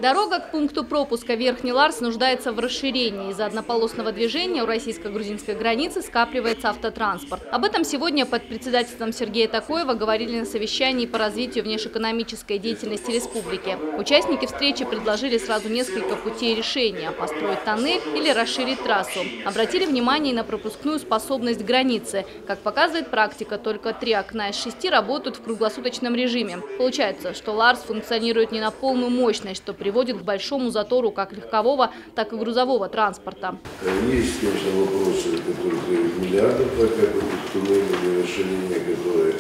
Дорога к пункту пропуска Верхний Ларс нуждается в расширении. Из-за однополосного движения у российско-грузинской границы скапливается автотранспорт. Об этом сегодня под председательством Сергея Токоева говорили на совещании по развитию внешэкономической деятельности республики. Участники встречи предложили сразу несколько путей решения – построить тоннель или расширить трассу. Обратили внимание на пропускную способность границы. Как показывает практика, только 3 окна из 6 работают в круглосуточном режиме. Получается, что Ларс функционирует не на полную мощность, что приводит к большому затору как легкового, так и грузового транспорта. Есть, конечно, вопросы, которые требуют миллиардов, пока будут туннельные расширения, которые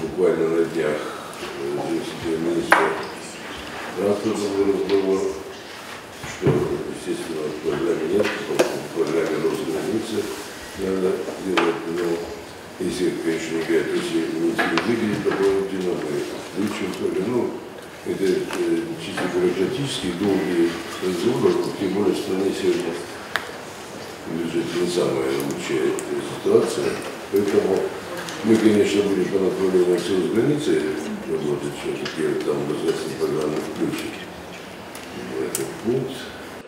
буквально на днях здесь министр транспорта был разговор, что, естественно, в программе нет, в программе Росграницы надо делать, но если, конечно, не говорят, если не выделить дополнительно, мы включим, это чисто бюрократические, долгие разговоры, тем более в стране сегодня бюджет не самая лучшая ситуация. Поэтому мы, конечно, будем по направлению всего с границей работать, все-таки там государственные программы включить в этот пункт.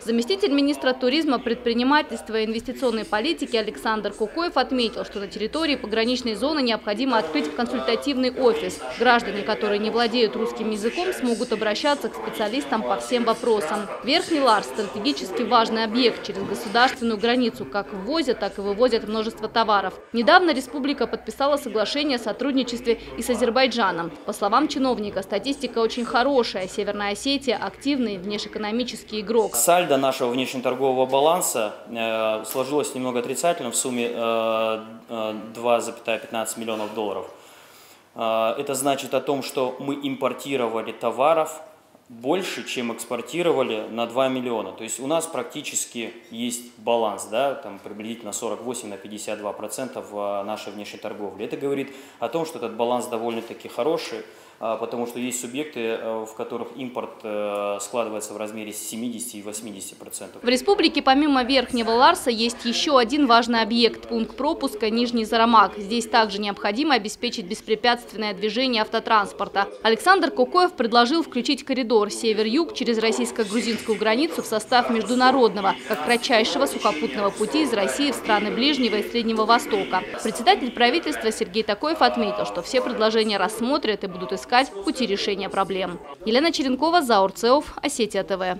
Заместитель министра туризма, предпринимательства и инвестиционной политики Александр Кукоев отметил, что на территории пограничной зоны необходимо открыть консультативный офис. Граждане, которые не владеют русским языком, смогут обращаться к специалистам по всем вопросам. Верхний Ларс – стратегически важный объект. Через государственную границу как ввозят, так и вывозят множество товаров. Недавно республика подписала соглашение о сотрудничестве и с Азербайджаном. По словам чиновника, статистика очень хорошая. Северная Осетия – активный внешэкономический игрок. Сальдо нашего внешнеторгового баланса сложилось немного отрицательно в сумме 2,15 миллионов долларов. Это значит о том, что мы импортировали товаров больше, чем экспортировали на 2 миллиона. То есть у нас практически есть баланс, да, там приблизительно 48 на 52% в нашей внешней торговле. Это говорит о том, что этот баланс довольно-таки хороший, потому что есть субъекты, в которых импорт складывается в размере 70 и 80%. В республике помимо Верхнего Ларса есть еще один важный объект – пункт пропуска Нижний Зарамак. Здесь также необходимо обеспечить беспрепятственное движение автотранспорта. Александр Кукоев предложил включить коридор север-юг через российско-грузинскую границу в состав международного, как кратчайшего сухопутного пути из России в страны Ближнего и Среднего Востока. Председатель правительства Сергей Токоев отметил, что все предложения рассмотрят и будут искать пути решения проблем. Елена Черенкова, Заур Цеов, Осетия ТВ.